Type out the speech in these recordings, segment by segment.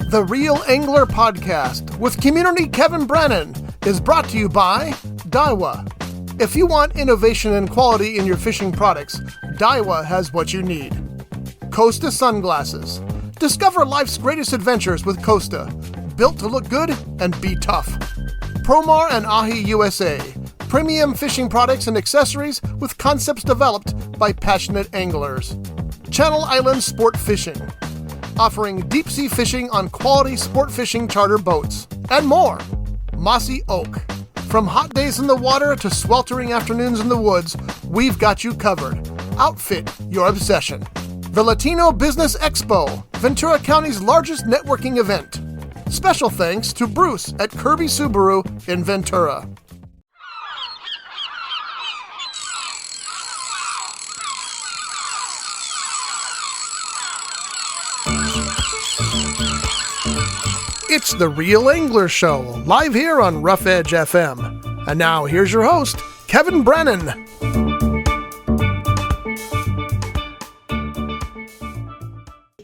The Real Angler Podcast with community Kevin Brennan is brought to you by Daiwa. If you want innovation and quality in your fishing products, Daiwa has what you need. Costa Sunglasses. Discover life's greatest adventures with Costa. Built to look good and be tough. Promar and Ahi USA. Premium fishing products and accessories with concepts developed by passionate anglers. Channel Islands Sport Fishing. Offering deep-sea fishing on quality sport fishing charter boats. And more. Mossy Oak. From hot days in the water to sweltering afternoons in the woods, we've got you covered. Outfit your obsession. The Latino Business Expo, Ventura County's largest networking event. Special thanks to Bruce at Kirby Subaru in Ventura. It's the Real Angler Show, live here on Rough Edge FM. And now, here's your host, Kevin Brennan.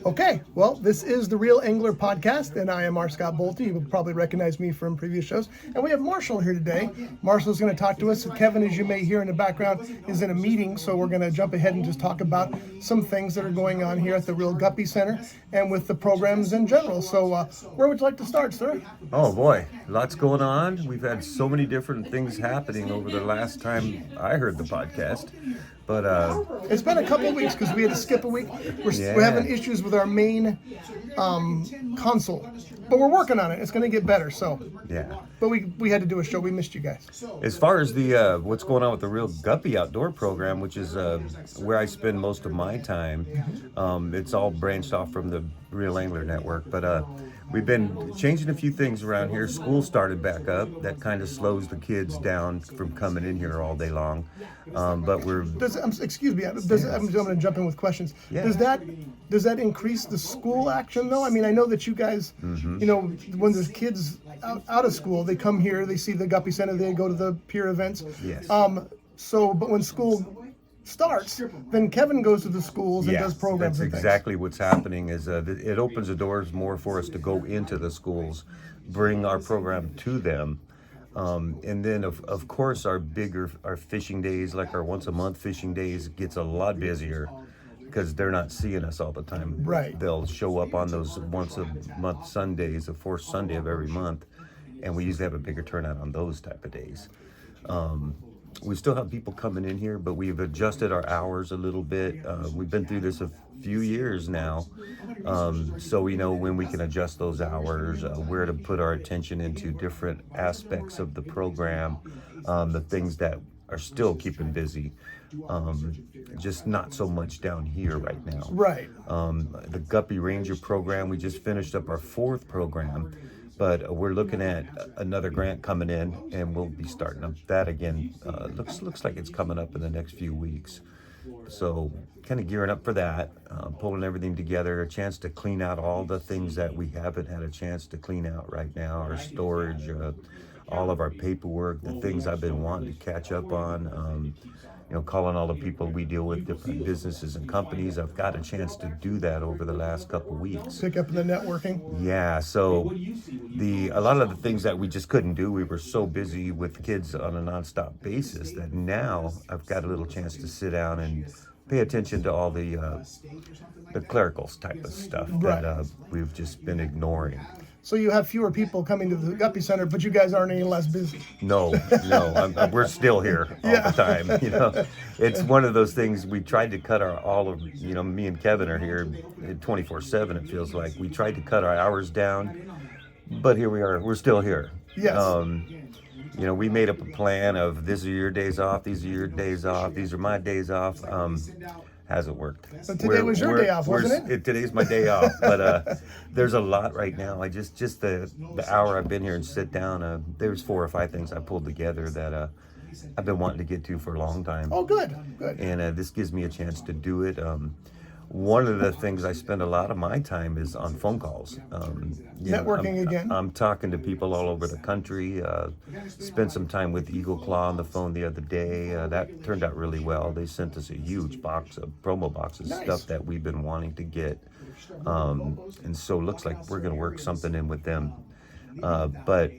Okay, well, this is the Real Angler Podcast, and I am R. Scott Bolton. You will probably recognize me from previous shows. And we have Marshall here today. Marshall's going to talk to us. Kevin, as you may hear in the background, is in a meeting, so we're going to jump ahead and just talk about some things that are going on here at the Real Guppy Center and with the programs in general. So where would you like to start, sir? Oh, boy. Lots going on. We've had so many different things happening over the last time I heard the podcast. But it's been a couple of weeks because we had to skip a week. We're having issues with our main console, but we're working on it. It's going to get better. So yeah. But we had to do a show. We missed you guys. As far as the what's going on with the Real Guppy Outdoor program, which is where I spend most of my time, it's all branched off from the Real Angler Network. But we've been changing a few things around here. School started back up. That kind of slows the kids down from coming in here all day long. But we're... excuse me, I'm going to jump in with questions. Yeah. Does that increase the school action, though? I mean, I know that you guys, you know, when there's kids out of school, they come here, they see the Guppy Center, they go to the peer events. Yes. But when school starts, then Kevin goes to the schools and does programs and that's things. exactly what's happening is it opens the doors more for us to go into the schools, bring our program to them. And then of course our fishing days, like our once a month fishing days, gets a lot busier because they're not seeing us all the time. Right. They'll show up on those once a month Sundays, the fourth Sunday of every month, and we usually have a bigger turnout on those type of days. We still have people coming in here, but we've adjusted our hours a little bit. We've been through this a few years now, so we know when we can adjust those hours, where to put our attention into different aspects of the program, the things that are still keeping busy, just not so much down here right now. Right. The Guppy Ranger program, we just finished up our fourth program. But we're looking at another grant coming in, and we'll be starting up that again. Looks like it's coming up in the next few weeks. So kind of gearing up for that, pulling everything together, a chance to clean out all the things that we haven't had a chance to clean out right now, our storage, all of our paperwork, the things I've been wanting to catch up on. Calling all the people we deal with, different businesses and companies. I've got a chance to do that over the last couple of weeks. Pick up the networking. Yeah, so a lot of the things that we just couldn't do, we were so busy with kids on a nonstop basis that now I've got a little chance to sit down and pay attention to all the clerical type of stuff that we've just been ignoring. So you have fewer people coming to the Guppy Center, but you guys aren't any less busy. No, we're still here all the time. It's one of those things. We tried to cut me and Kevin are here 24/7. It feels like we tried to cut our hours down, but here we are. We're still here. Yes. We made up a plan of these are your days off, these are your days off, these are my days off. Hasn't worked. So today was your day off, wasn't it? Today's my day off, but there's a lot right now. I just the hour I've been here and sit down, there's 4 or 5 things I pulled together that I've been wanting to get to for a long time. Oh, good. And this gives me a chance to do it. One of the things I spend a lot of my time is on phone calls. Networking again. I'm talking to people all over the country. Spent some time with Eagle Claw on the phone the other day. That turned out really well. They sent us a huge box of promo boxes, stuff that we've been wanting to get. And so it looks like we're going to work something in with them. But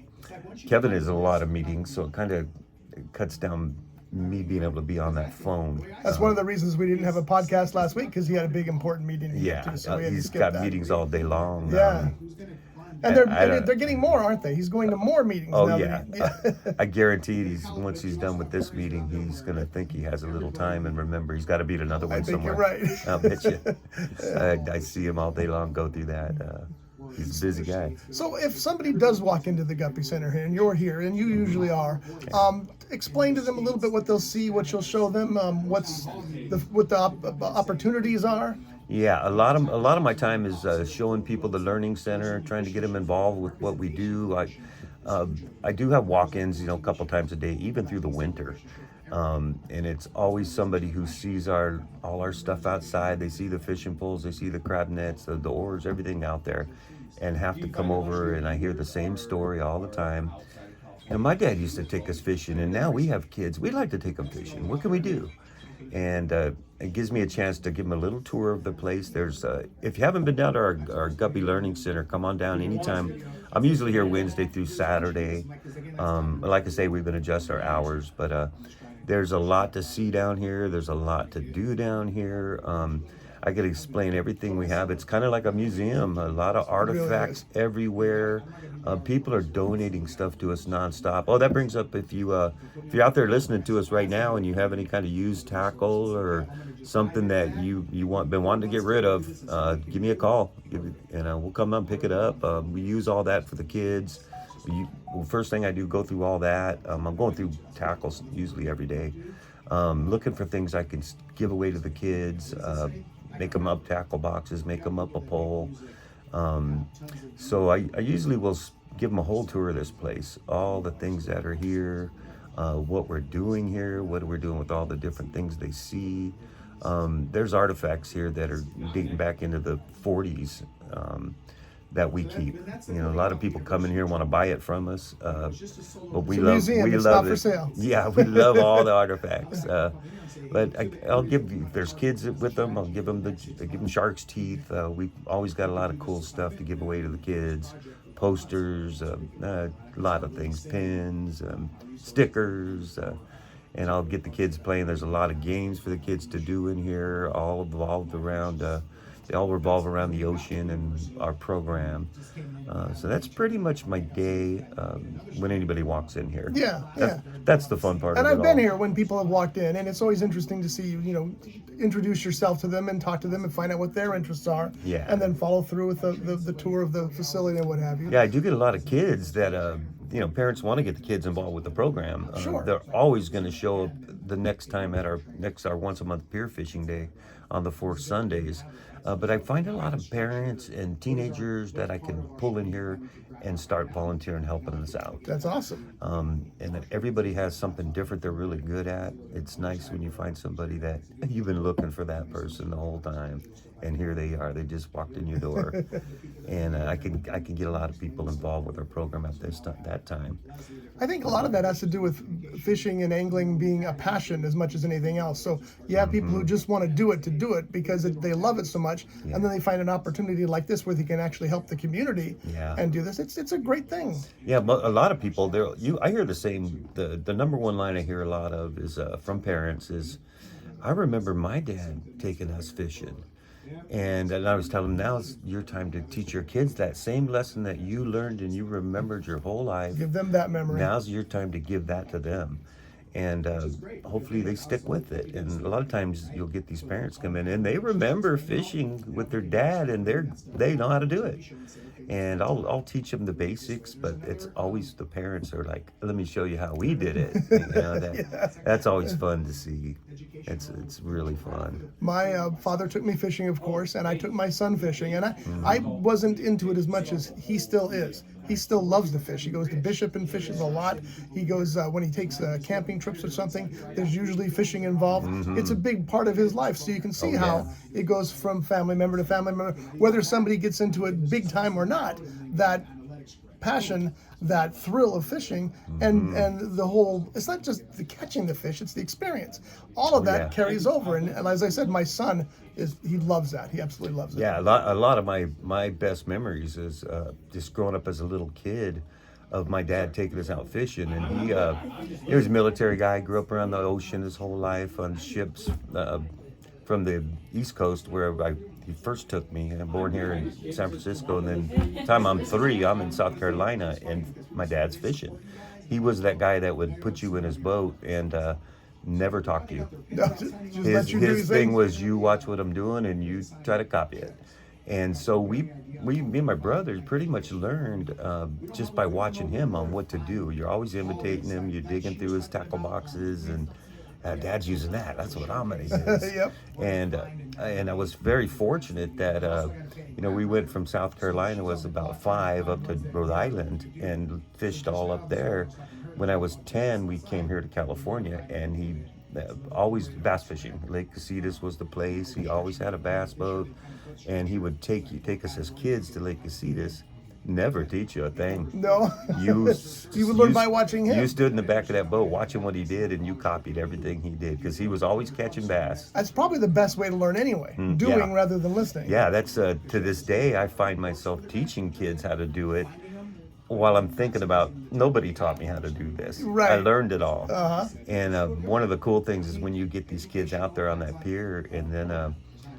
Kevin is in a lot of meetings, so it kind of cuts down me being able to be on that phone. That's one of the reasons we didn't have a podcast last week, because he had a big important meeting to get to, so we had to he's skip got that. meetings all day long. Yeah. And they're getting more, aren't they? He's going to more meetings now. Oh, yeah. I guarantee once he's done with this meeting, he's going to think he has a little time, and remember, he's got to beat another one somewhere. I think you're right. I'll bet you. I see him all day long go through that. He's a busy guy. So if somebody does walk into the Guppy Center here, and you're here, and you usually are, explain to them a little bit what they'll see, what you'll show them, what the opportunities are. Yeah, a lot of my time is showing people the learning center, trying to get them involved with what we do. I do have walk-ins, a couple times a day, even through the winter, and it's always somebody who sees all our stuff outside. They see the fishing poles, they see the crab nets, the oars, everything out there, and have to come over. And I hear the same story all the time. And my dad used to take us fishing, and now we have kids. We like to take them fishing. What can we do? And it gives me a chance to give them a little tour of the place. There's, if you haven't been down to our Guppy Learning Center, come on down anytime. I'm usually here Wednesday through Saturday. Like I say, we've been adjusting our hours, but there's a lot to see down here. There's a lot to do down here. I could explain everything we have. It's kind of like a museum. A lot of artifacts everywhere. People are donating stuff to us nonstop. Oh, that brings up, if you're out there listening to us right now and you have any kind of used tackle or something that you been wanting to get rid of, give me a call. We'll come up and pick it up. We use all that for the kids. First thing I do, go through all that. I'm going through tackles usually every day, looking for things I can give away to the kids. Make them up tackle boxes, make them up a pole. So I usually will give them a whole tour of this place, all the things that are here, what we're doing here, what we're doing with all the different things they see. There's artifacts here that are dating back into the 40s that we keep. A lot of people come in here and want to buy it from us, but we love it's love not it. for sale. Yeah, we love all the artifacts. But I'll give, if there's kids with them, I'll give them shark's teeth. We've always got a lot of cool stuff to give away to the kids. Posters, a lot of things, pins, stickers, and I'll get the kids playing. There's a lot of games for the kids to do in here, all revolved around, they all revolve around the ocean and our program. So that's pretty much my day when anybody walks in here. Yeah. That's the fun part and of it. I've been here when people have walked in, and it's always interesting to see you, introduce yourself to them and talk to them and find out what their interests are. Yeah. And then follow through with the tour of the facility and what have you. Yeah, I do get a lot of kids that, parents want to get the kids involved with the program. Sure. They're always going to show up the next time at our once a month pier fishing day on the 4th Sundays. But I find a lot of parents and teenagers that I can pull in here and start volunteering, helping us out. That's awesome. And that everybody has something different they're really good at. It's nice when you find somebody that you've been looking for that person the whole time, and here they are. They just walked in your door. And I can get a lot of people involved with our program at that time. I think a lot of that has to do with fishing and angling being a passion as much as anything else. So you have people who just want to do it because they love it so much, and then they find an opportunity like this where they can actually help the community and do this. It's a great thing. Yeah, but a lot of people I hear the same. The number one line I hear a lot of is from parents is, I remember my dad taking us fishing. And I was telling them, now's your time to teach your kids that same lesson that you learned and you remembered your whole life. Give them that memory. Now's your time to give that to them. And hopefully they stick with it. And a lot of times you'll get these parents come in and they remember fishing with their dad, and they know how to do it. And I'll teach them the basics, but it's always the parents are like, let me show you how we did it. That's always fun to see. It's really fun. My father took me fishing, of course, and I took my son fishing, and I wasn't into it as much as he still is. He still loves to fish. He goes to Bishop and fishes a lot. He goes, when he takes camping trips or something, there's usually fishing involved. It's a big part of his life. So you can see how it goes from family member to family member, whether somebody gets into it big time or not, that passion, that thrill of fishing, and the whole, it's not just the catching the fish, it's the experience. All of that carries over, and as I said, my son, he loves that. He absolutely loves it. Yeah, a lot of my best memories is just growing up as a little kid of my dad taking us out fishing, and he was a military guy, grew up around the ocean his whole life on ships from the East Coast where he first took me. I'm born here in San Francisco, and then by the time I'm 3, I'm in South Carolina, and my dad's fishing. He was that guy that would put you in his boat and never talk to you. No, just let you do His thing was, you watch what I'm doing and you try to copy it. And so me and my brothers pretty much learned just by watching him on what to do. You're always imitating him. You're digging through his tackle boxes, and Dad's using that. That's what I'm gonna use. Yep. And I was very fortunate that we went from South Carolina, was about 5, up to Rhode Island and fished all up there. When I was 10, we came here to California, and he always bass fishing. Lake Casitas was the place. He always had a bass boat, and he would take us as kids to Lake Casitas. Never teach you a thing. No. You would learn by watching him. You stood in the back of that boat watching what he did, and you copied everything he did, because he was always catching bass. That's probably the best way to learn anyway, doing rather than listening. Yeah, that's to this day I find myself teaching kids how to do it while I'm thinking about, nobody taught me how to do this. Right. I learned it all. Uh-huh. And one of the cool things is when you get these kids out there on that pier, and then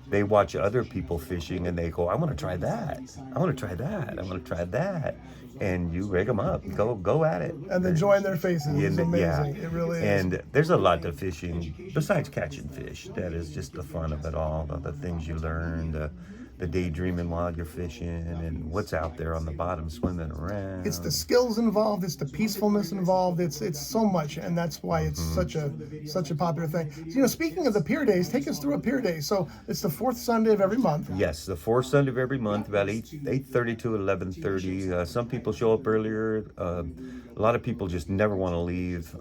they watch other people fishing, and they go, I want to try that. I want to try that. I want to try that. And you rig them up. Go at it. And the joy in their faces is amazing. Yeah. It really is. And there's a lot to fishing besides catching fish. That is just the fun of it all. The things you learn, the daydreaming while you're fishing, and what's out there on the bottom swimming around. It's the skills involved. It's the peacefulness involved. It's so much, and that's why it's such a popular thing. So, speaking of the pier days, take us through a pier day. So it's the 4th Sunday of every month. Yes, the 4th Sunday of every month, about 8:30 to 11:30. Some people show up earlier. A lot of people just never want to leave.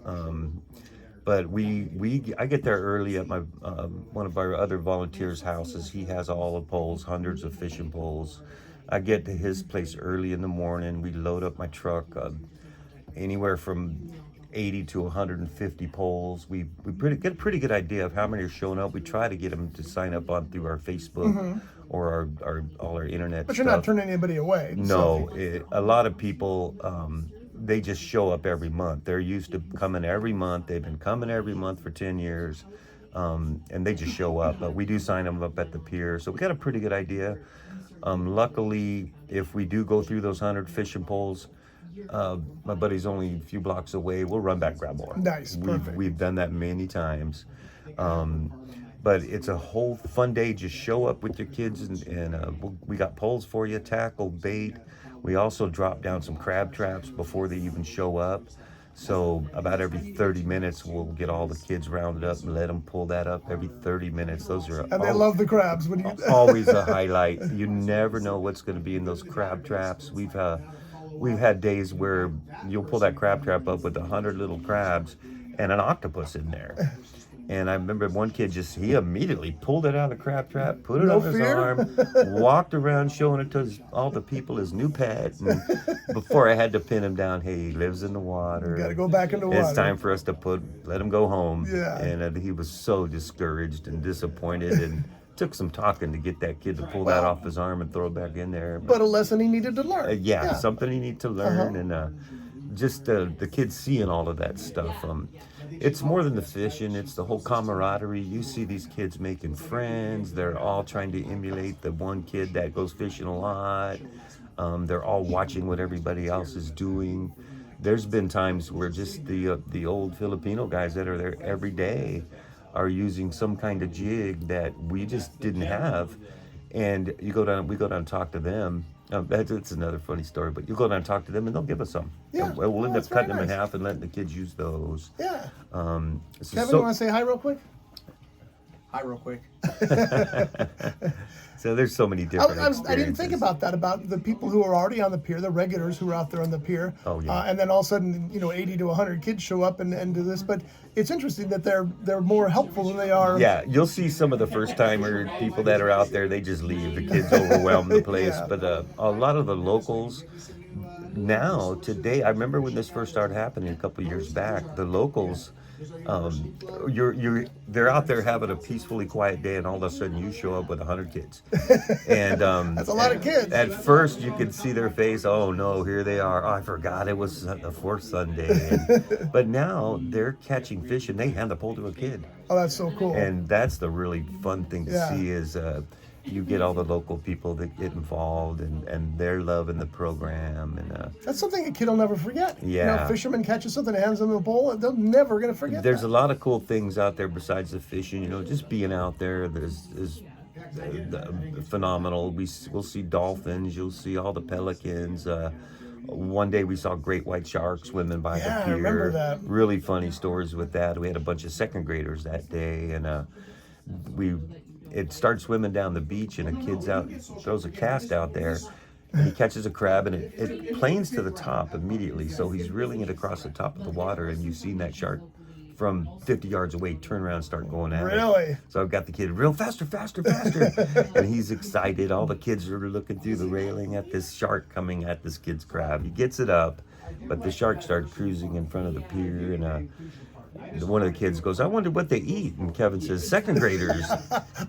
But I get there early at my one of our other volunteers' houses. He has all the poles, hundreds of fishing poles. I get to his place early in the morning. We load up my truck, anywhere from 80 to 150 poles. We get a pretty good idea of how many are showing up. We try to get them to sign up on through our Facebook or all our internet. But you're stuff. not turning anybody away. No, a lot of people. They just show up every month. They're used to coming every month. They've been coming every month for 10 years, and they just show up. But we do sign them up at the pier, so we got a pretty good idea. Luckily, if we do go through those 100 fishing poles, my buddy's only a few blocks away. We'll run back and grab more. Nice, perfect. We've done that many times. But it's a whole fun day. Just show up with your kids, and we got poles for you, tackle, bait. We also drop down some crab traps before they even show up. So about every 30 minutes, we'll get all the kids rounded up and let them pull that up every 30 minutes. Those are they love the crabs. Always a highlight. You never know what's going to be in those crab traps. We've had days where you'll pull that crab trap up with 100 little crabs and an octopus in there. And I remember one kid he immediately pulled it out of the crab trap, put it on his arm, walked around showing it to all the people, his new pet. And before I had to pin him down, hey, he lives in the water. You got to go back in the water. It's time for us to let him go home. Yeah. And he was so discouraged and disappointed, and took some talking to get that kid to pull that off his arm and throw it back in there. But a lesson he needed to learn. Something he needed to learn. And just the kids seeing all of that stuff. It's more than the fishing, it's the whole camaraderie. You see these kids making friends. They're all trying to emulate the one kid that goes fishing a lot. They're all watching what everybody else is doing. There's been times where just the old Filipino guys that are there every day are using some kind of jig that we just didn't have. And we go down and talk to them. It's another funny story, but you go down and talk to them, and they'll give us some. Yeah, we'll end up cutting them in half and letting the kids use those. Yeah. Kevin, you want to say hi real quick? Hi real quick. So there's so many different I didn't think about that, about the people who are already on the pier, the regulars who are out there on the pier. Oh, yeah. And then all of a sudden, 80 to 100 kids show up and do this. But it's interesting that they're more helpful than they are. Yeah, you'll see some of the first-timer people that are out there, they just leave. The kids overwhelm the place. Yeah. But a lot of the locals, now, today, I remember when this first started happening a couple of years back, the locals, they're out there having a peacefully quiet day, and all of a sudden you show up with 100 kids. And That's a lot of kids. At first, you could see their face. Oh no, here they are. Oh, I forgot it was the fourth Sunday. But now they're catching fish, and they hand the pole to a kid. Oh, that's so cool. And that's the really fun thing to Yeah. see is you get all the local people that get involved, and they're loving the program. And that's something a kid will never forget. Yeah. Fisherman catches something, hands them a pole, and they're never going to forget there's that. a lot of cool things out there besides the fishing. Just being out there is phenomenal. We'll see dolphins. You'll see all the pelicans. One day we saw great white sharks swimming by the pier. I remember that. Really funny stories with that. We had a bunch of second graders that day, and it started swimming down the beach, and a kid's out, throws a cast out there, and he catches a crab, and it planes to the top immediately. So he's reeling it across the top of the water, and you've seen that shark from 50 yards away turn around and start going at it. Really? So I've got the kid real faster, and he's excited. All the kids are looking through the railing at this shark coming at this kid's crab. He gets it up, but the shark started cruising in front of the pier, and one of the kids goes, "I wonder what they eat." And Kevin says, "Second graders."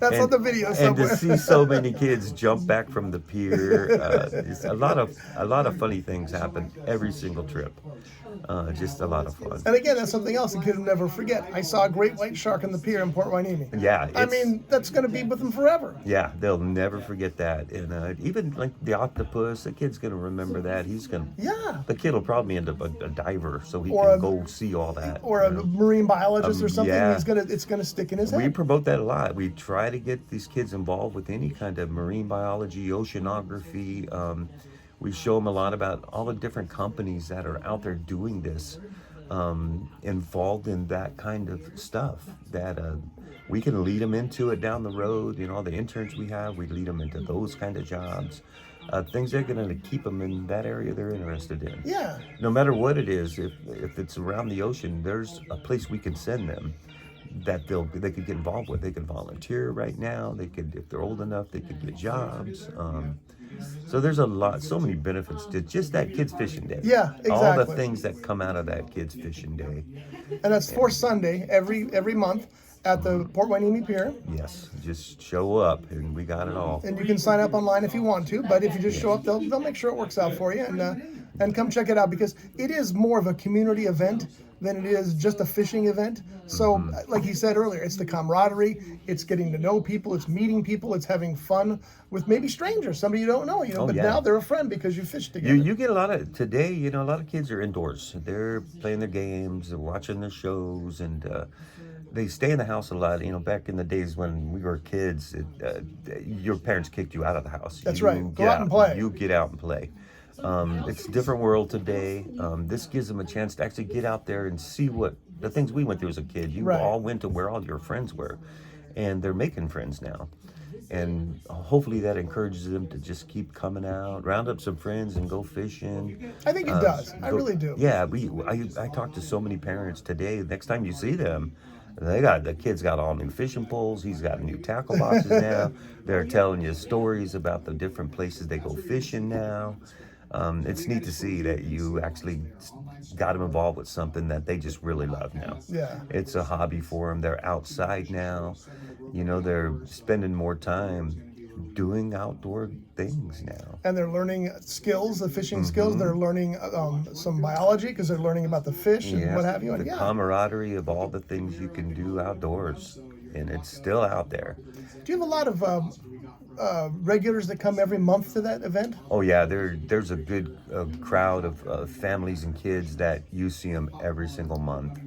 That's on the video somewhere. And to see so many kids jump back from the pier, it's a lot of funny things happen every single trip. Just a lot of fun. And again, that's something else a kid will never forget. I saw a great white shark in the pier in Port Hueneme. Yeah, I mean, that's going to be with them forever. Yeah, they'll never forget that. And even like the octopus, the kid's going to remember that. The kid will probably end up a diver, so he can go see all that. Or a marine biologist or something. Yeah. It's gonna stick in his head. We promote that a lot. We try to get these kids involved with any kind of marine biology, oceanography. We show them a lot about all the different companies that are out there doing this, involved in that kind of stuff, that we can lead them into it down the road. The interns we have, we lead them into those kind of jobs. Things that are going to keep them in that area they're interested in. Yeah. No matter what it is, if it's around the ocean, there's a place we can send them that they could get involved with. They can volunteer right now. They could, if they're old enough, they could get jobs. So there's so many benefits to just that kids fishing day. Yeah, exactly. All the things that come out of that kids fishing day. And that's fourth Sunday every month at the Port Hueneme Pier. Yes, just show up and we got it all. And you can sign up online if you want to, but if you just show up, they'll make sure it works out for you, and come check it out, because it is more of a community event than it is just a fishing event. So, like you said earlier, it's the camaraderie, it's getting to know people, it's meeting people, it's having fun with maybe strangers, somebody you don't know, but now they're a friend because you fished together. You get a lot of, today, a lot of kids are indoors. They're playing their games, they're watching their shows, and they stay in the house a lot. Back in the days when we were kids, your parents kicked you out of the house. That's right. Go out and play. You get out and play. It's a different world today. This gives them a chance to actually get out there and see what the things we went through as a kid. You all went to where all your friends were, and they're making friends now. And hopefully that encourages them to just keep coming out, round up some friends, and go fishing. I think it does. I really do. Yeah, I talked to so many parents today. Next time you see them, the kid's got all new fishing poles. He's got new tackle boxes now. They're telling you stories about the different places they go fishing now. It's neat to see that you actually got them involved with something that they just really love now. Yeah. It's a hobby for them. They're outside now. They're spending more time doing outdoor things now. And they're learning skills, the fishing skills. They're learning some biology because they're learning about the fish and what have you. And the camaraderie of all the things you can do outdoors, and it's still out there. Do you have a lot of regulars that come every month to that event? Oh yeah, there's a good crowd of families and kids that you see them every single month.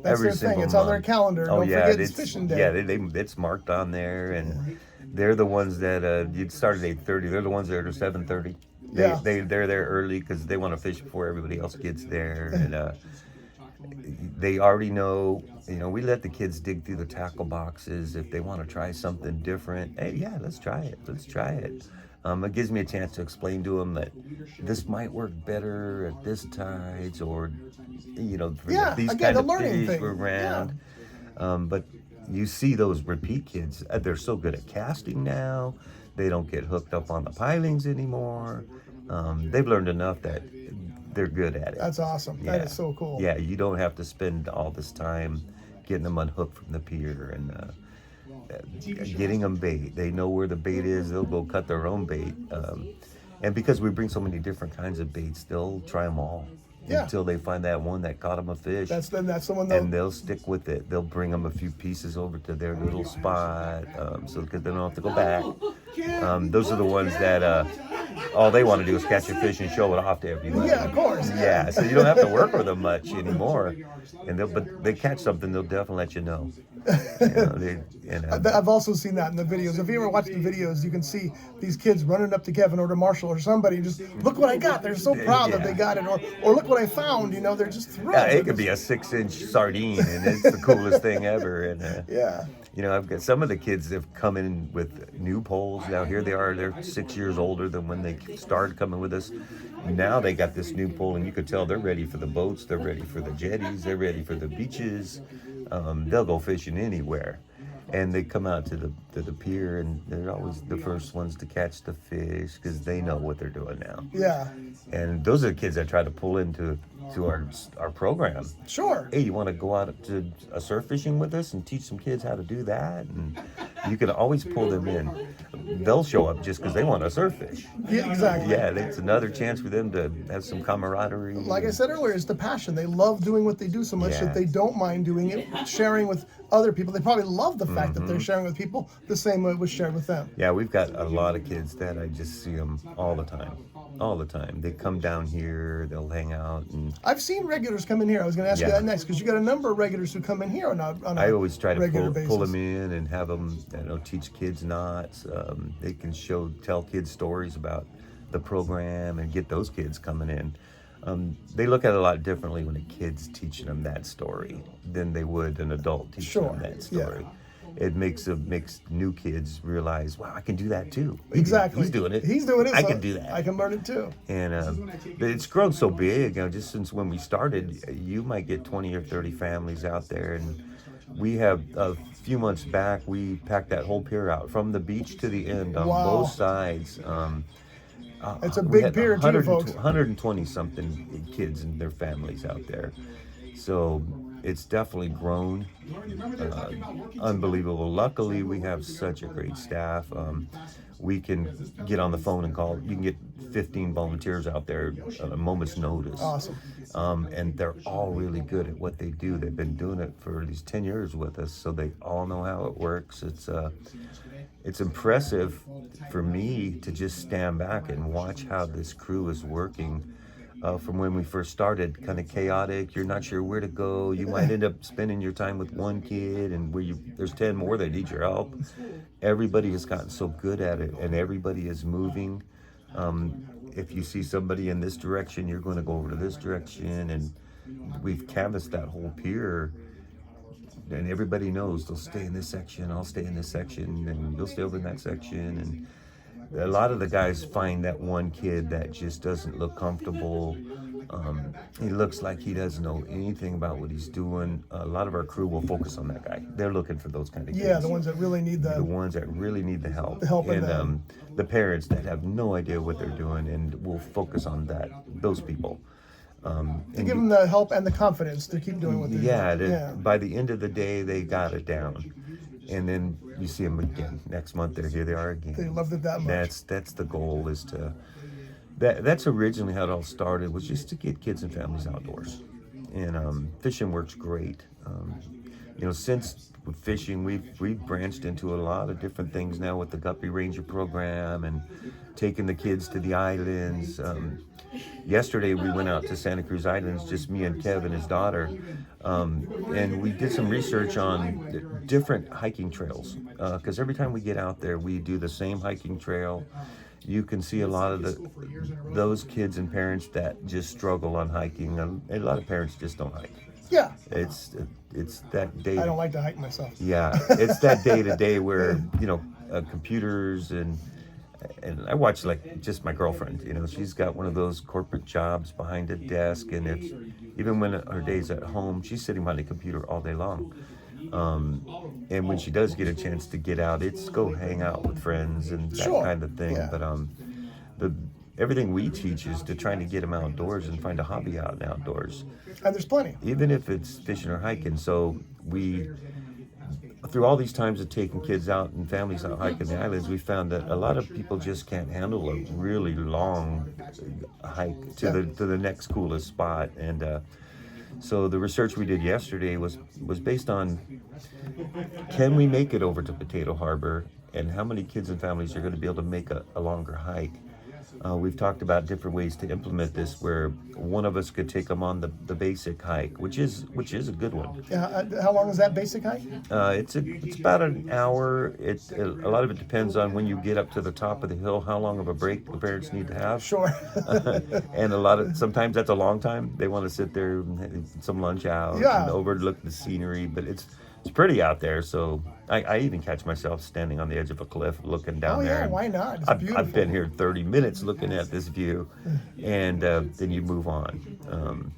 That's every their single thing. It's month. on their calendar. Don't forget it's fishing day. Yeah, it's marked on there, and they're the ones that you'd start at 8:30. They're the ones that are at 7:30. They're there early because they want to fish before everybody else gets there, and they already know. We let the kids dig through the tackle boxes if they want to try something different. Hey, yeah, let's try it. It gives me a chance to explain to them that this might work better at this tides, or these kind of fish were around. But you see those repeat kids. They're so good at casting now. They don't get hooked up on the pilings anymore. they've learned enough that they're good at it. That's awesome. Yeah. That is so cool. Yeah, you don't have to spend all this time getting them unhooked from the pier and getting them bait. They know where the bait is. They'll go cut their own bait. And because we bring so many different kinds of baits, they'll try them all until they find that one that caught them a fish. That's the one. And they'll stick with it. They'll bring them a few pieces over to their little spot, so because they don't have to go back. Those are the ones that all they want to do is catch a fish and show it off to everybody. Yeah, of course. Yeah, so you don't have to work with them much anymore. But they catch something, they'll definitely let you know. I've also seen that in the videos. If you ever watch the videos, you can see these kids running up to Kevin or to Marshall or somebody and just, look what I got. They're so proud that they got it. Or look what I found. They're just thrilled. Yeah, it could be a 6-inch sardine, and it's the coolest thing ever. And I've got some of the kids that have come in with new poles. Now here they are. They're 6 years older than when they started coming with us. Now they got this new pole, and you could tell they're ready for the boats. They're ready for the jetties. They're ready for the beaches. They'll go fishing anywhere. And they come out to the pier, and they're always the first ones to catch the fish because they know what they're doing now. Yeah. And those are the kids I try to pull into our program. Sure. Hey, you want to go out to a surf fishing with us and teach some kids how to do that? And you can always pull them in. They'll show up just because they want to surf fish. Yeah, exactly. Yeah, it's another chance for them to have some camaraderie. Like I said earlier, it's the passion. They love doing what they do so much that they don't mind doing it, sharing with other people. They probably love the fact that they're sharing with people the same way it was shared with them. Yeah, we've got a lot of kids that I just see them all the time. All the time. They come down here, they'll hang out. And I've seen regulars come in here. I was going to ask you that next, because you got a number of regulars who come in here on a I always try to pull basis. them in and have them teach kids knots. They can tell kids stories about the program and get those kids coming in. They look at it a lot differently when a kid's teaching them that story than they would an adult teaching them that story. Yeah. It makes new kids realize, wow, I can do that too. Exactly. He's doing it. I can do that. I can learn it too. And it's grown so big, just since when we started, you might get 20 or 30 families out there. And we have, a few months back, we packed that whole pier out from the beach to the end on both sides. It's a big pier too, folks. 120 something kids and their families out there. So it's definitely grown. Unbelievable. Luckily, we have such a great staff. We can get on the phone and call. You can get 15 volunteers out there at a moment's notice. Awesome. And they're all really good at what they do. They've been doing it for these 10 years with us, so they all know how it works. It's impressive for me to just stand back and watch how this crew is working. From when we first started, kind of chaotic. You're not sure where to go. You might end up spending your time with one kid, and there's 10 more that need your help. Everybody has gotten so good at it, and everybody is moving. If you see somebody in this direction, you're going to go over to this direction, and we've canvassed that whole pier, and everybody knows they'll stay in this section, I'll stay in this section, and you'll stay over in that section. And a lot of the guys find that one kid that just doesn't look comfortable. He looks like he doesn't know anything about what he's doing. A lot of our crew will focus on that guy. They're looking for those kind of kids. Yeah, the ones that really need the ones that really need the help. And the parents that have no idea what they're doing, and will focus on those people. To give them the help and the confidence to keep doing what they're doing. By the end of the day, they got it down. And then you see them again next month. Here they are again. They loved it that much. That's the goal. Is to that's originally how it all started, was just to get kids and families outdoors. And fishing works great. Since fishing, we've branched into a lot of different things now with the Guppy Ranger program and taking the kids to the islands. Yesterday we went out to Santa Cruz Islands, just me and Kev and his daughter, and we did some research on different hiking trails, because every time we get out there we do the same hiking trail. You can see a lot of those kids and parents that just struggle on hiking. A lot of parents just don't hike. Yeah. It's that day. I don't like to hike myself. Yeah, it's that day to day where computers and I watch just my girlfriend. She's got one of those corporate jobs behind a desk, and it's even when her day's at home, she's sitting behind a computer all day long. And when she does get a chance to get out, it's go hang out with friends and that kind of thing. Yeah. But everything we teach is to trying to get them outdoors and find a hobby out and outdoors. And there's plenty. Even if it's fishing or hiking. So we, through all these times of taking kids out and families out hiking the islands, we found that a lot of people just can't handle a really long hike to the next coolest spot. And so the research we did yesterday was based on, can we make it over to Potato Harbor, and how many kids and families are going to be able to make a longer hike. We've talked about different ways to implement this, where one of us could take them on the basic hike, which is a good one. Yeah. How long is that basic hike? It's about an hour. A lot of it depends on when you get up to the top of the hill, how long of a break the parents need to have. Sure. And sometimes that's a long time. They want to sit there and have some lunch out and overlook the scenery, but it's pretty out there. So I even catch myself standing on the edge of a cliff looking down there. Oh yeah, why not? It's beautiful. I've been here 30 minutes looking at this view, and then you move on.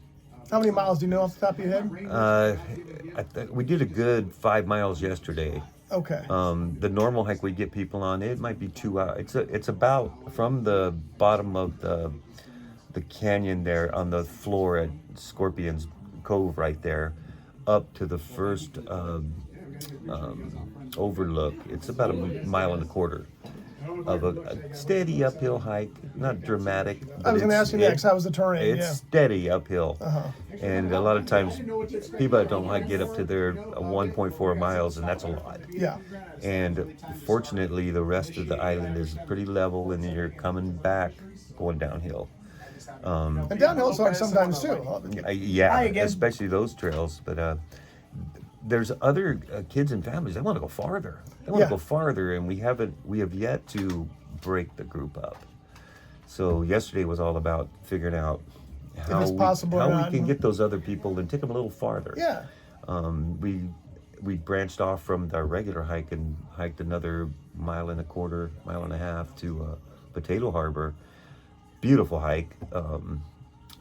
How many miles do you know off the top of your head? We did a good 5 miles yesterday. Okay. The normal hike we get people on, it might be 2 hours. It's about from the bottom of the canyon there on the floor at Scorpion's Cove right there, up to the first overlook. It's about 1.25 miles of a steady uphill hike, not dramatic. I was going to ask you next, how was the terrain? It's steady uphill. And a lot of times people that don't hike get up to their 1.4 miles, and that's a lot. Yeah. And fortunately, the rest of the island is pretty level, and you're coming back going downhill. And downhill's hard sometimes too. Yeah, especially those trails. But there's other kids and families. They want to go farther. And we have yet to break the group up. So yesterday was all about figuring out how we can get those other people and take them a little farther. Yeah. We branched off from our regular hike and hiked another 1.25 miles to Potato Harbor. Beautiful hike,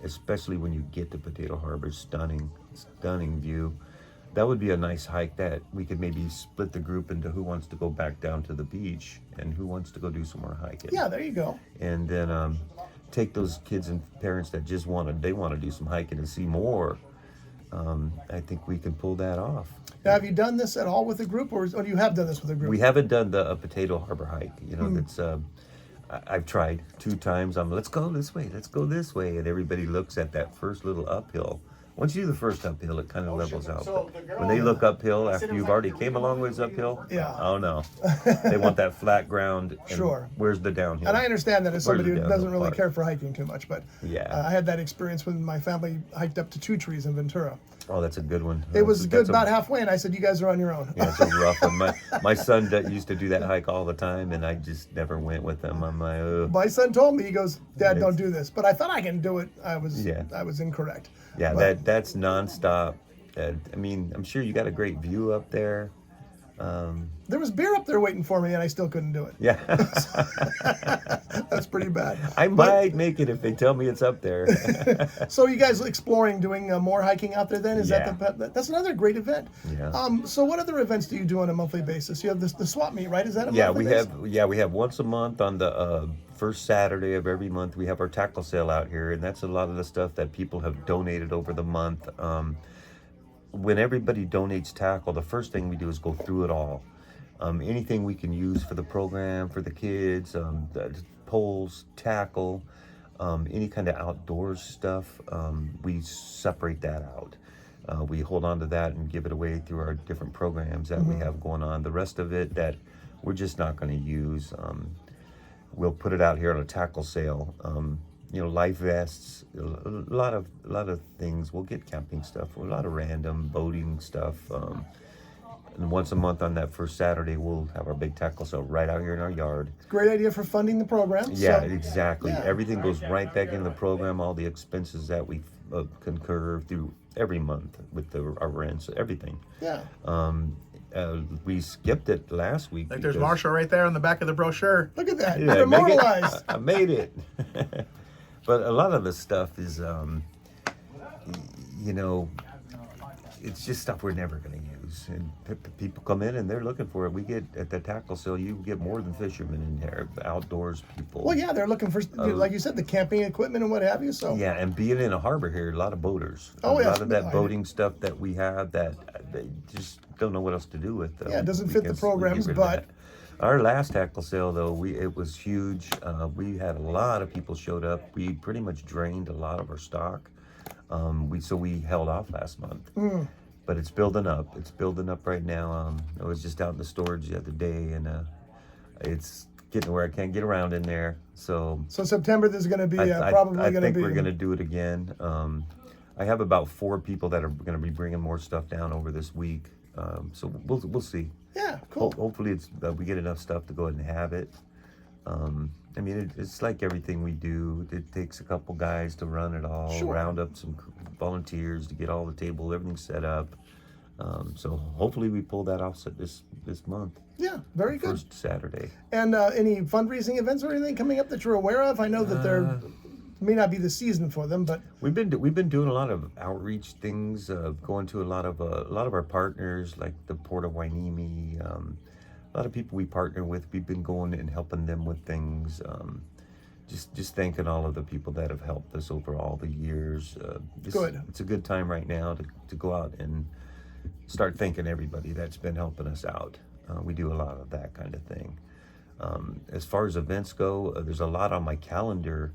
especially when you get to Potato Harbor. Stunning view. That would be a nice hike that we could maybe split the group into who wants to go back down to the beach and who wants to go do some more hiking. Yeah, there you go. And then take those kids and parents that just want to do some hiking and see more. I think we can pull that off. Now, have you done this at all with a group, or you have done this with a group? We haven't done the Potato Harbor hike. That's I've tried 2 times. Let's go this way, and everybody looks at that first little uphill. Once you do the first uphill, it kind of levels out. But when they look uphill after you've already came a long ways uphill, oh no, they want that flat ground. And sure. Where's the downhill? And I understand that as somebody who doesn't really care for hiking too much, but I had that experience when my family hiked up to Two Trees in Ventura. Oh, that's a good one. It was good about halfway, and I said, you guys are on your own. Yeah, it's a rough one. My son used to do that hike all the time, and I just never went with him. I'm like, ugh. My son told me, he goes, Dad, don't do this. But I thought I can do it. I was incorrect. Yeah, but that's nonstop. I'm sure you got a great view up there. There was beer up there waiting for me, and I still couldn't do it. Yeah. That's pretty bad. I might make it if they tell me it's up there. So you guys exploring, doing more hiking out there then? That's another great event. Yeah. So what other events do you do on a monthly basis? You have the swap meet, right? Is that a monthly basis? We have once a month on the first Saturday of every month. We have our tackle sale out here, and that's a lot of the stuff that people have donated over the month. When everybody donates tackle, the first thing we do is go through it all. Anything we can use for the program, for the kids, the poles, tackle, any kind of outdoors stuff, we separate that out. We hold on to that and give it away through our different programs that we have going on. The rest of it that we're just not going to use, we'll put it out here on a tackle sale. Life vests, a lot of things. We'll get camping stuff, a lot of random boating stuff. And once a month on that first Saturday, we'll have our big tackle sale right out here in our yard. Great idea for funding the program. Yeah, exactly. Yeah. Everything goes right back in the program. All the expenses that we concur through every month with our rents, everything. Yeah. We skipped it last week. There's Marshall right there on the back of the brochure. Look at that. You're immortalized. I made it. But a lot of the stuff is, it's just stuff we're never going to use. And people come in and they're looking for it. We get at the tackle sale, you get more than fishermen in there, outdoors people. Well, yeah, they're looking for, like you said, the camping equipment and what have you. So yeah, and being in a harbor here, a lot of boaters. Oh, a yeah, lot of that boating stuff that we have that they just don't know what else to do with. Yeah, it doesn't fit the programs, but our last tackle sale though, it was huge. We had a lot of people showed up. We pretty much drained a lot of our stock. We held off last month, but it's building up. It's building up right now. I was just out in the storage the other day, and it's getting where I can't get around in there. So September there's going to be probably going to be. I think we're going to do it again. I have about 4 people that are going to be bringing more stuff down over this week. So we'll see. Yeah, cool. Hopefully we get enough stuff to go ahead and have it. I mean, it's like everything we do. It takes a couple guys to run it all, Sure. round up some volunteers to get all the table, everything set up. So hopefully we pull that off this month. Yeah, very good. First Saturday. And any fundraising events or anything coming up that you're aware of? I know that there may not be the season for them, but We've been doing a lot of outreach things, going to a lot of our partners like the Port of Hueneme. A lot of people we partner with, we've been going and helping them with things. Just thanking all of the people that have helped us over all the years. Good. It's a good time right now to go out and start thanking everybody that's been helping us out. We do a lot of that kind of thing. As far as events go, there's a lot on my calendar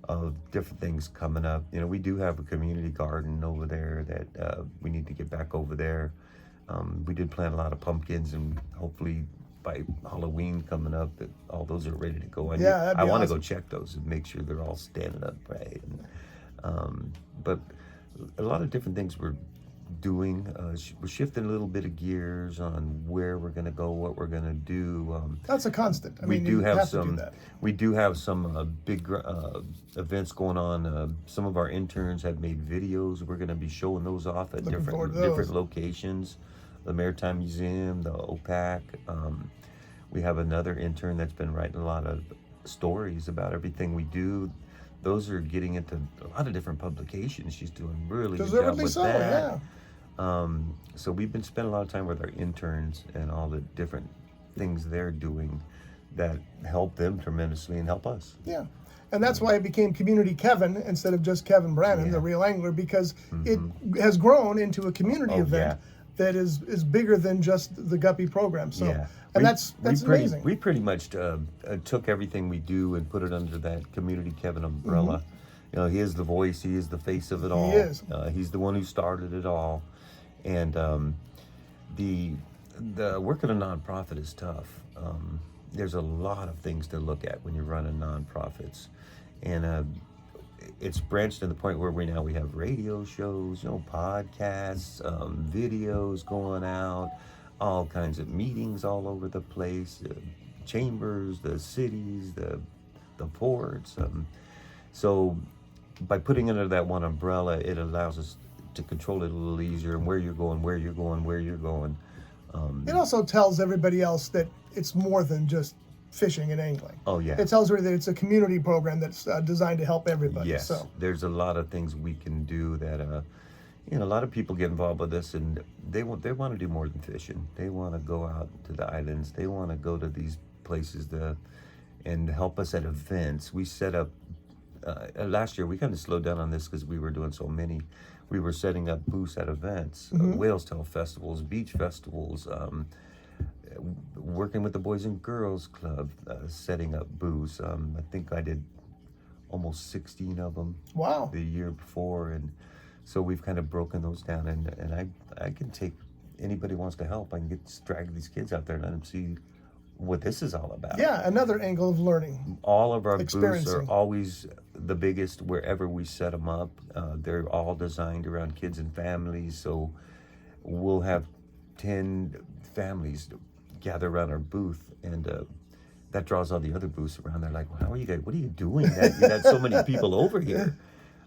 of different things coming up. You know, we do have a community garden over there that we need to get back over there. We did plant a lot of pumpkins, and hopefully by Halloween coming up, that all those are ready to go. That'd I be want to awesome. go check those and make sure they're all standing up right. But a lot of different things we're doing. We're shifting a little bit of gears on where we're going to go, what we're going to do. that's a constant. I mean, we do you have to some. do that. We do have some big events going on. Some of our interns have made videos. We're going to be showing those off at Looking forward to those. different locations. The Maritime Museum, the OPAC. We have another intern that's been writing a lot of stories about everything we do. Those are getting into a lot of different publications. She's doing really good job Deservedly with so, that. yeah. So we've been spending a lot of time with our interns and all the different things they're doing that help them tremendously and help us. Yeah. And that's why it became Community Kevin instead of just Kevin Brannon, the real angler, because it has grown into a community event that is bigger than just the Guppy program. So, and that's amazing. We pretty much took everything we do and put it under that Community Kevin umbrella. You know, he is the voice, he is the face of it all. He is. He's the one who started it all. And the working a nonprofit is tough. There's a lot of things to look at when you're running nonprofits. And it's branched to the point where we have radio shows, podcasts, videos going out, all kinds of meetings all over the place, chambers, the cities, the ports. So by putting under that one umbrella, it allows us to control it a little easier, and where you're going. It also tells everybody else that it's more than just fishing and angling. Oh yeah. It tells everybody that it's a community program that's designed to help everybody. Yes. So There's a lot of things we can do that a lot of people get involved with this, and they want to do more than fishing. They want to go out to the islands. They want to go to these places and help us at events. We set up last year. We kind of slowed down on this because we were doing so many. We were setting up booths at events, Whales Tail festivals, beach festivals, working with the Boys and Girls Club, setting up booths. I think I did almost 16 of them. Wow. The year before, and so we've kind of broken those down, and I can take anybody who wants to help. I can drag these kids out there and let them see what this is all about. Yeah, another angle of learning. All of our booths are Experiencing. always the biggest wherever we set them up. They're all designed around kids and families, so we'll have 10 families gather around our booth, and that draws all the other booths around. They're like, well, how are you guys? What are you doing? You had so many people over here.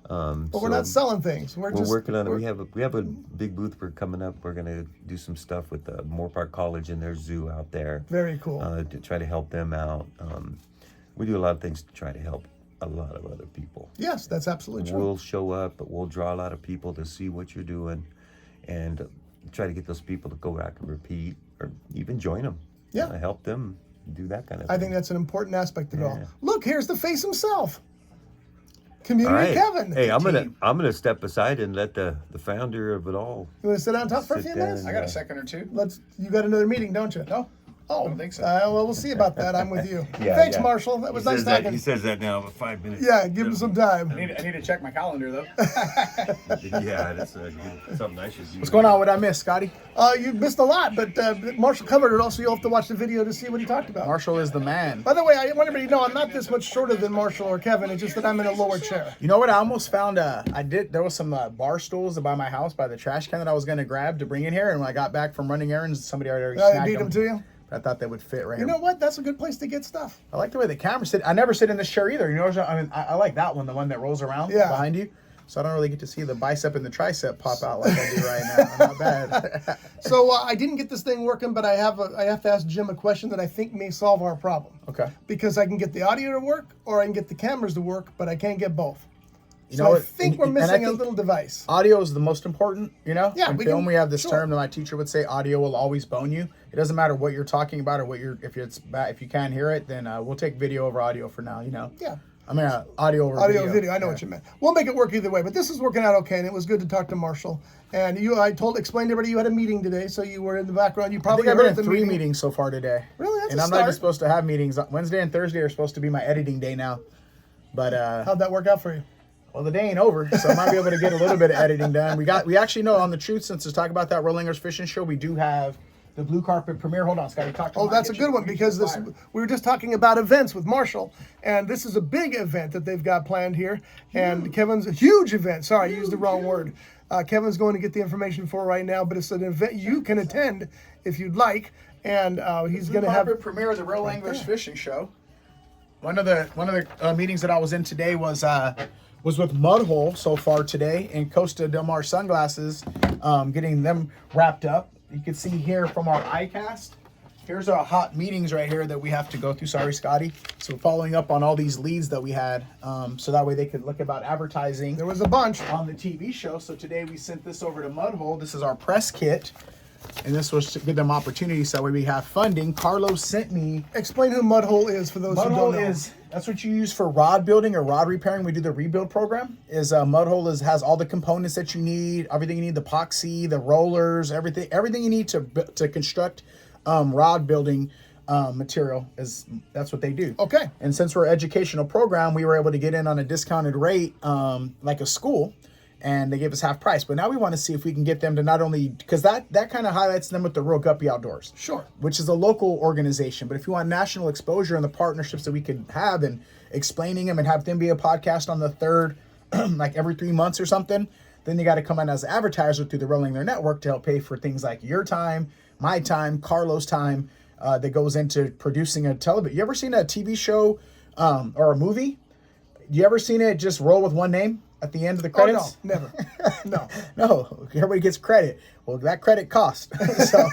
But we're not selling things. We're just working on it. We have a big booth we're coming up. We're gonna do some stuff with Moore Park College and their zoo out there. Very cool. To try to help them out. We do a lot of things to try to help a lot of other people. Yes, that's absolutely true. We'll show up, but we'll draw a lot of people to see what you're doing, and try to get those people to go back and repeat, or even join them. Yeah. Help them do that kind of thing. I think that's an important aspect of it all. Yeah. Look, here's the face himself. All Community right. Kevin. Hey, I'm gonna step aside and let the founder of it all. You want to sit down and talk for a Sit few down minutes? and- I got a second or two. You got another meeting, don't you? No. Oh, I don't think so. Well, we'll see about that. I'm with you. Yeah, Thanks, yeah. Marshall. That was He nice says that- talking. He says that now, but 5 minutes. Yeah, give him some time. I need to check my calendar, though. Yeah, that's something I should do. What's going on? What I missed, Scotty? You missed a lot, but Marshall covered it. Also, you'll have to watch the video to see what he talked about. Marshall is the man. By the way, I want everybody to know I'm not this much shorter than Marshall or Kevin. It's just that I'm in a lower chair. You know what? I almost found there was some bar stools by my house by the trash can that I was going to grab to bring in here. And when I got back from running errands, somebody already I snagged beat them to you. I thought they would fit right You here. know what? That's a good place to get stuff. I like the way the camera sit. I never sit in this chair either. You know, I like that one, the one that rolls around behind you. So I don't really get to see the bicep and the tricep pop out like I do right now. Not bad. So I didn't get this thing working, but I have to ask Jim a question that I think may solve our problem. Okay. Because I can get the audio to work or I can get the cameras to work, but I can't get both. You So know I what? think we're And I missing a think little device. Audio is the most important, you know? Yeah, in we film, can- we have this sure. term that my teacher would say, audio will always bone you. It doesn't matter what you're talking about or if you can't hear it, then we'll take video over audio for now, you know? Yeah. I mean, audio over Video. I know what you meant. We'll make it work either way, but this is working out okay, and it was good to talk to Marshall. And explained to everybody you had a meeting today, so you were in the background. You I probably think I've heard been at the in 3 meeting. meetings so far today. Really? That's and a I'm not start. even supposed to have meetings. Wednesday and Thursday are supposed to be my editing day now. But How'd that work out for you? well, the day ain't over, so I might be able to get a little bit of editing done. We actually know on the truth, since to talk about that Rollingers Fishing Show, we do have the blue carpet premiere. Hold on, Scotty, talk to Oh, Mike. that's a Get good you- one get you because fired. we were just talking about events with Marshall, and this is a big event that they've got planned here. And Kevin's a huge event. Sorry, I used the wrong word. Kevin's going to get the information for right now, but it's an event you can attend if you'd like. And he's going to have Carpet premiere of the Real Anglers Fishing Show. One of the meetings that I was in today was with Mudhole so far today in Costa Del Mar Sunglasses, getting them wrapped up. You can see here from our iCast. Here's our hot meetings right here that we have to go through. Sorry, Scotty. So following up on all these leads that we had, so that way they could look about advertising. there was a bunch. On the TV show. So today we sent this over to Mudhole. This is our press kit. And this was to give them opportunities so that way we have funding. Carlos sent me. Explain who Mudhole is for those who don't know. Mudhole that's what you use for rod building or rod repairing. We do the rebuild program. Mudhole has all the components that you need, everything you need, the epoxy, the rollers, everything you need to construct rod building material. That's what they do. Okay. And since we're an educational program, we were able to get in on a discounted rate, like a school, and they gave us half price. But now we want to see if we can get them to not only, because that kind of highlights them with the Real Guppy Outdoors. Sure. Which is a local organization. But if you want national exposure and the partnerships that we could have and explaining them and have them be a podcast on the third, like every 3 months or something, then you got to come in as an advertiser through the Rolling Their Network to help pay for things like your time, my time, Carlos' time, that goes into producing a television. You ever seen a TV show or a movie? You ever seen it just roll with one name at the end of the credits? Oh, no, never. No. No, everybody gets credit. Well, that credit cost. So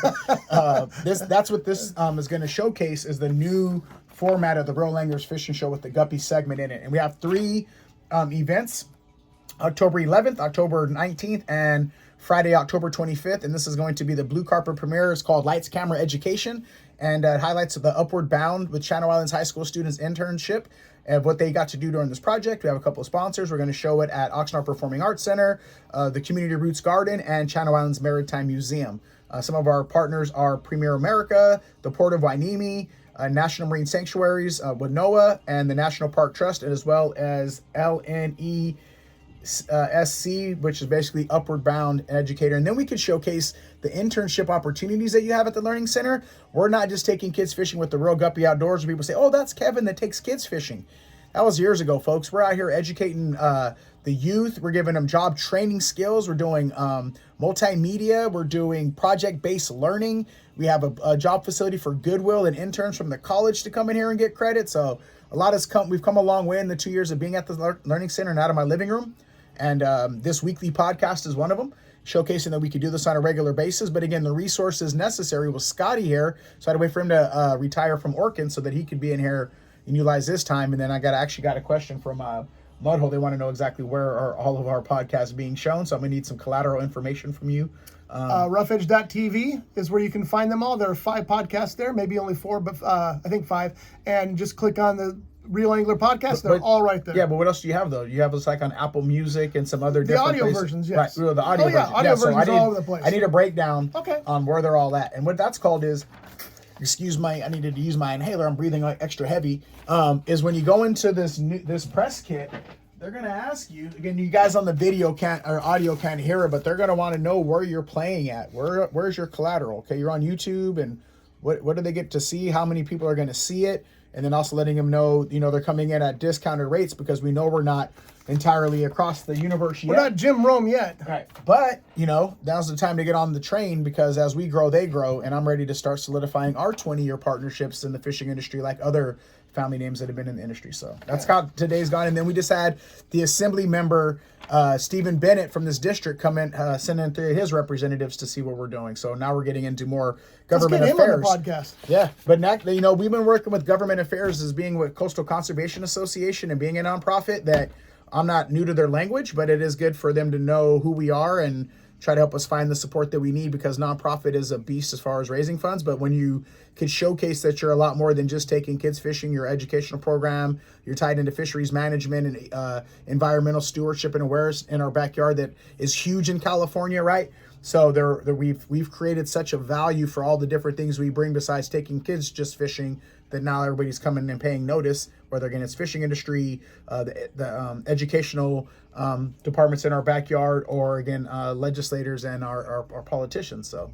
that's what this is going to showcase is the new format of the Real Anglers Fishing Show with the Guppy segment in it. And we have 3 events, October 11th, October 19th, and Friday, October 25th. And this is going to be the blue carpet premiere. It's called Lights, Camera, Education. And it highlights the Upward Bound with Channel Islands High School students internship and what they got to do during this project. We have a couple of sponsors. We're going to show it at Oxnard Performing Arts Center, the Community Roots Garden, and Channel Islands Maritime Museum. Some of our partners are Premier America, the Port of Wainimi, National Marine Sanctuaries with NOAA, and the National Park Trust, as well as LNE SC, which is basically Upward Bound Educator. And then we could showcase the internship opportunities that you have at the Learning Center. We're not just taking kids fishing with the Real Guppy Outdoors where people say, oh, that's Kevin that takes kids fishing. That was years ago, folks. We're out here educating the youth. We're giving them job training skills. We're doing multimedia. We're doing project-based learning. We have a job facility for Goodwill and interns from the college to come in here and get credit. So we've come a long way in the 2 years of being at the Learning Center and out of my living room. And this weekly podcast is one of them, showcasing that we could do this on a regular basis. But again, the resources necessary was Scotty here. So I had to wait for him to retire from Orkin so that he could be in here and utilize this time. And then I actually got a question from Mudhole, they want to know exactly where are all of our podcasts being shown. So I'm going to need some collateral information from you. Roughedge.tv is where you can find them all. There are 5 podcasts there, maybe only 4, but I think 5. And just click on the Real Angler podcast. They're all right there. Yeah, but what else do you have, though? You have us like on Apple Music and some other different audio places. versions, yes. Right, the audio versions. Audio versions so are all over the place. I need a breakdown Okay. on where they're all at. And what that's called is, I needed to use my inhaler. I'm breathing like extra heavy. Is when you go into this press kit, they're going to ask you, again, you guys on the audio can't hear it, but they're going to want to know where you're playing at. Where's your collateral? Okay, you're on YouTube, and what do they get to see? How many people are going to see it? And then also letting them know, they're coming in at discounted rates because we know we're not entirely across the universe yet. We're not Jim Rome yet. Right. But, now's the time to get on the train because as we grow, they grow. And I'm ready to start solidifying our 20-year partnerships in the fishing industry like other family names that have been in the industry. So that's how today's gone. And then we just had the assembly member, Stephen Bennett from this district come in, send in 3 of his representatives to see what we're doing. So now we're getting into more government affairs. Let's get him on the podcast. Yeah. But we've been working with government affairs as being with Coastal Conservation Association and being a nonprofit that I'm not new to their language, but it is good for them to know who we are and try to help us find the support that we need because nonprofit is a beast as far as raising funds. But when you could showcase that you're a lot more than just taking kids fishing, your educational program, you're tied into fisheries management and environmental stewardship and awareness in our backyard that is huge in California, right? So we've created such a value for all the different things we bring besides taking kids just fishing that now everybody's coming and paying notice, whether again it's fishing industry, the educational departments in our backyard, or again legislators and our politicians. So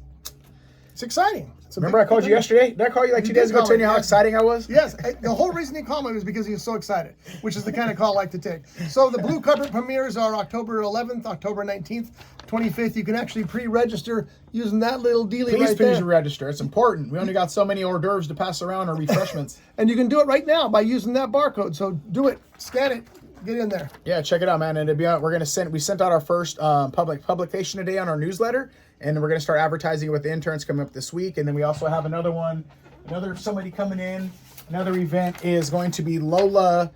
it's exciting. Remember I called you yesterday? Did I call you like 2 days ago telling you how exciting I was? Yes. The whole reason he called me was because he was so excited, which is the kind of call I like to take. So the Blue Carpet premieres are October 11th, October 19th, 25th. You can actually pre-register using that little dealie right there. Please register. It's important. We only got so many hors d'oeuvres to pass around or refreshments. And you can do it right now by using that barcode. So do it. Scan it. Get in there. Yeah, check it out, man. And we sent out our first publication today on our newsletter, and we're gonna start advertising it with the interns coming up this week. And then we also have somebody coming in. Another event is going to be Lola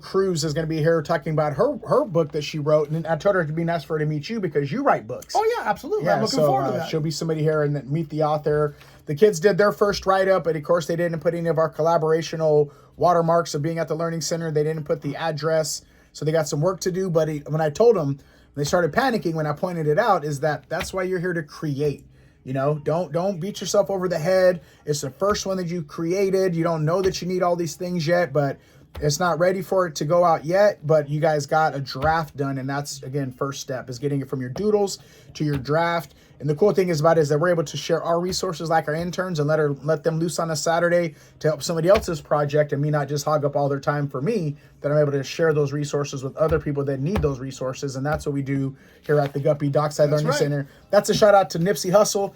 Cruz is going to be here talking about her book that she wrote. And I told her it'd be nice for her to meet you because you write books. Oh yeah, absolutely. Yeah, I'm looking forward to that. She'll be somebody here and then meet the author. The kids did their first write-up, but of course they didn't put any of our collaborational watermarks of being at the Learning Center. They didn't put the address, so they got some work to do. But when I told them, they started panicking when I pointed it out, is that's why you're here to create. Don't beat yourself over the head. It's the first one that you created. You don't know that you need all these things yet, but it's not ready for it to go out yet. But you guys got a draft done, and that's, again, first step is getting it from your doodles to your draft. And the cool thing is that we're able to share our resources like our interns and let them loose on a Saturday to help somebody else's project and me not just hog up all their time for me, that I'm able to share those resources with other people that need those resources. And that's what we do here at the Guppy Dockside Learning Center. That's a shout out to Nipsey Hussle.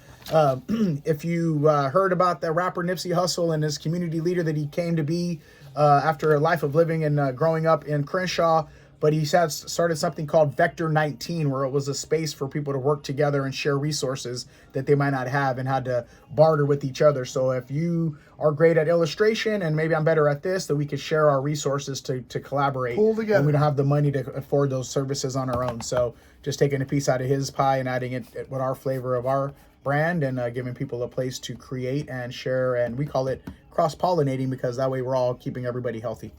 If you heard about the rapper Nipsey Hussle and his community leader that he came to be after a life of living and growing up in Crenshaw, but he started something called Vector 19, where it was a space for people to work together and share resources that they might not have and had to barter with each other. So if you are great at illustration and maybe I'm better at this, that we could share our resources to collaborate. Pull together. And we don't have the money to afford those services on our own. So just taking a piece out of his pie and adding it with our flavor of our brand and giving people a place to create and share. And we call it cross-pollinating because that way we're all keeping everybody healthy.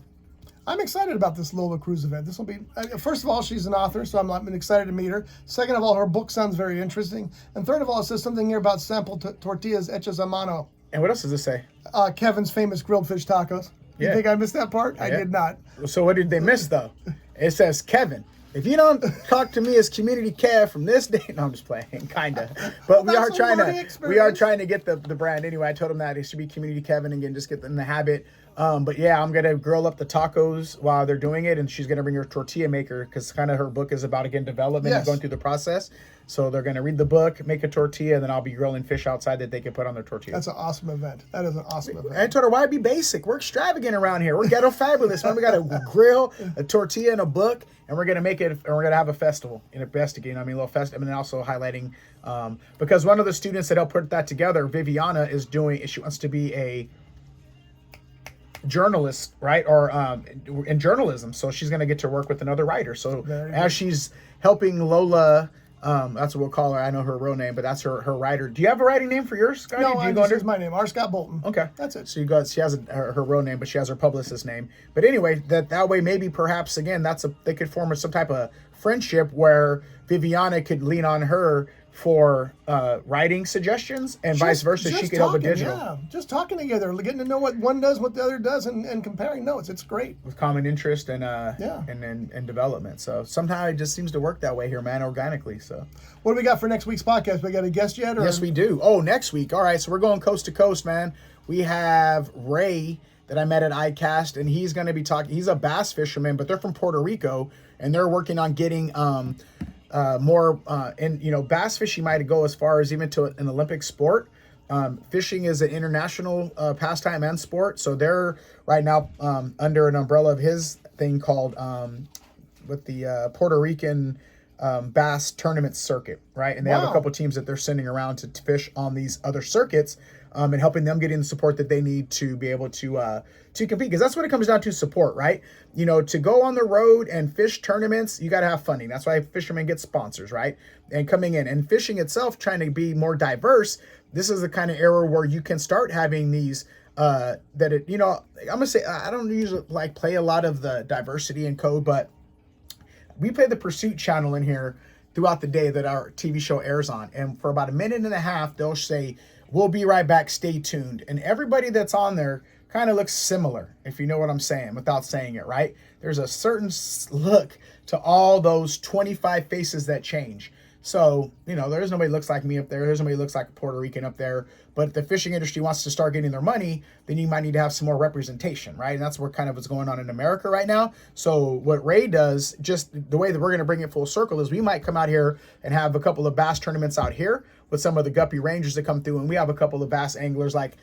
I'm excited about this Lola Cruz event. This will be, first of all, she's an author, so I'm excited to meet her. Second of all, her book sounds very interesting. And third of all, it says something here about sample tortillas hechas a mano. And what else does this say? Kevin's famous grilled fish tacos. You think I missed that part? Yeah. I did not. So what did they miss, though? It says, Kevin, if you don't talk to me as community care from this day, no, I'm just playing, kind of. But we are trying to get the brand. Anyway, I told him that it should be community Kevin and again, just get in the habit. But yeah, I'm going to grill up the tacos while they're doing it. And she's going to bring her tortilla maker because kind of her book is about, again, development and going through the process. So they're going to read the book, make a tortilla, and then I'll be grilling fish outside that they can put on their tortilla. That's an awesome event. That is an awesome event. I told her, why be basic? We're extravagant around here. We're ghetto fabulous. Man, we got a grill, a tortilla, and a book, and we're going to make it, and we're going to have a festival, investigating. I mean, a little festival, and then also highlighting, because one of the students that helped put that together, Viviana, she wants to be a journalist, right? Or in journalism. So she's going to get to work with another writer. So as she's helping Lola, that's what we'll call her. I know her real name, but that's her writer. Do you have a writing name for yours, Scotty? No, this is my name, R. Scott Bolton. Okay. That's it. So she has her real name, but she has her publicist name. But anyway, that way maybe perhaps, again, they could form some type of friendship where Viviana could lean on her for writing suggestions and vice versa. She could help with digital. Yeah, just talking together, getting to know what one does, what the other does, and comparing notes. It's great. With common interest and development. So somehow it just seems to work that way here, man, organically. So what do we got for next week's podcast? We got a guest yet? Yes, we do. Oh, next week. All right, so we're going coast to coast, man. We have Ray that I met at ICAST, and he's going to be talking. He's a bass fisherman, but they're from Puerto Rico, and they're working on getting more, and bass fishing might go as far as even to an Olympic sport. Fishing is an international pastime and sport, so they're right now under an umbrella of his thing called with the Puerto Rican bass tournament circuit, right? And they have a couple teams that they're sending around to fish on these other circuits, and helping them get in the support that they need to be able to compete, because that's what it comes down to, support, right? To go on the road and fish tournaments, you got to have funding. That's why fishermen get sponsors, right? And coming in and fishing itself, trying to be more diverse, this is the kind of era where you can start having these I'm gonna say, I don't usually play a lot of the diversity and code, but we play the Pursuit channel in here throughout the day that our TV show airs on, and for about a minute and a half they'll say, "We'll be right back, stay tuned," and everybody that's on there kind of looks similar, if you know what I'm saying, without saying it, right? There's a certain look to all those 25 faces that change. So, there's nobody looks like me up there. There's nobody looks like a Puerto Rican up there. But if the fishing industry wants to start getting their money, then you might need to have some more representation, right? And that's what kind of is going on in America right now. So what Ray does, just the way that we're going to bring it full circle, is we might come out here and have a couple of bass tournaments out here with some of the Guppy Rangers that come through. And we have a couple of bass anglers like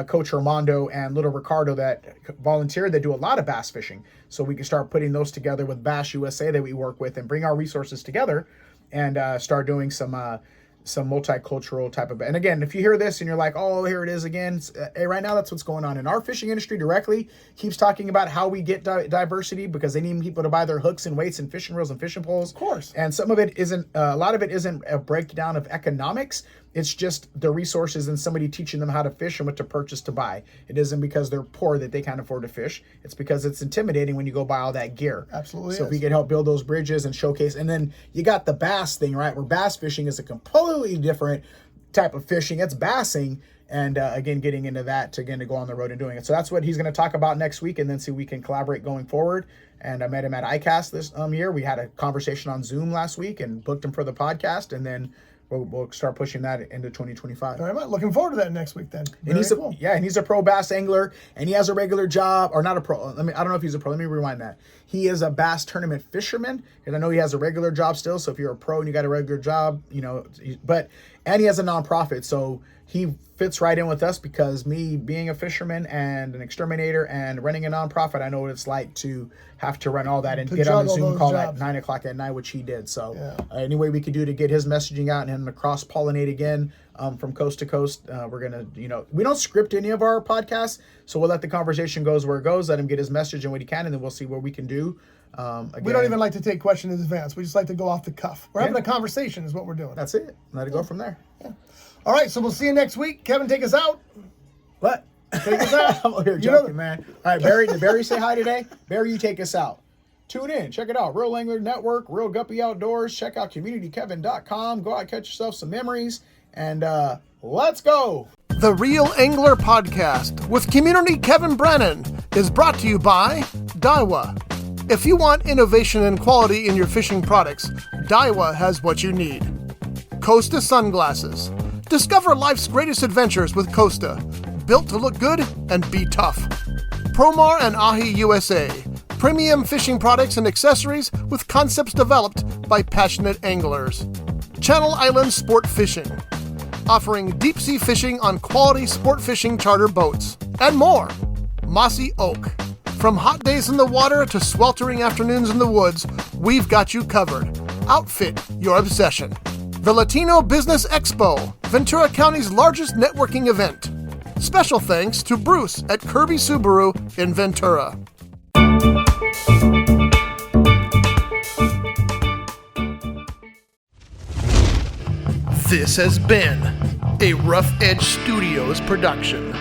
Coach Armando and Little Ricardo that volunteer, that do a lot of bass fishing. So we can start putting those together with Bass USA that we work with and bring our resources together and start doing some multicultural type of, and again, if you hear this and you're like, oh, here it is again, hey, right now that's what's going on in our fishing industry directly. Keeps talking about how we get diversity, because they need people to buy their hooks and weights and fishing reels and fishing poles. Of course. And some of it isn't, a lot of it isn't a breakdown of economics. It's just the resources and somebody teaching them how to fish and what to purchase to buy. It isn't because they're poor that they can't afford to fish. It's because it's intimidating when you go buy all that gear. Absolutely. So if we can help build those bridges and showcase, and then you got the bass thing, right? Where bass fishing is a completely different type of fishing. It's bassing. And again, getting into that to go on the road and doing it. So that's what he's going to talk about next week, and then see if we can collaborate going forward. And I met him at ICAST this year. We had a conversation on Zoom last week and booked him for the podcast, and then we'll start pushing that into 2025. All right, looking forward to that next week then. And he's cool. And he's a pro bass angler, and he has a regular job, or not a pro. I don't know if he's a pro. Let me rewind that. He is a bass tournament fisherman, and I know he has a regular job still. So if you're a pro and you got a regular job, and he has a nonprofit, so he fits right in with us, because me being a fisherman and an exterminator and running a nonprofit, I know what it's like to have to run all that and get on a Zoom call at 9:00 at night, which he did. So any way we could do to get his messaging out and him to cross-pollinate again from coast to coast, we're going to, we don't script any of our podcasts, so we'll let the conversation goes where it goes, let him get his message and what he can, and then we'll see what we can do. Again, we don't even like to take questions in advance. We just like to go off the cuff. We're having a conversation is what we're doing. That's it. Let it go from there. Yeah. All right, so we'll see you next week. Kevin, take us out. What? Take us out. I'm over here joking, man. All right, Barry, did Barry say hi today? Barry, you take us out. Tune in. Check it out. Real Angler Network, Real Guppy Outdoors. Check out CommunityKevin.com. Go out, catch yourself some memories, and let's go. The Real Angler Podcast with Community Kevin Brennan is brought to you by Daiwa. If you want innovation and quality in your fishing products, Daiwa has what you need. Costa Sunglasses. Discover life's greatest adventures with Costa. Built to look good and be tough. Promar and Ahi USA. Premium fishing products and accessories with concepts developed by passionate anglers. Channel Island Sport Fishing. Offering deep sea fishing on quality sport fishing charter boats. And more. Mossy Oak. From hot days in the water to sweltering afternoons in the woods, we've got you covered. Outfit your obsession. The Latino Business Expo, Ventura County's largest networking event. Special thanks to Bruce at Kirby Subaru in Ventura. This has been a Rough Edge Studios production.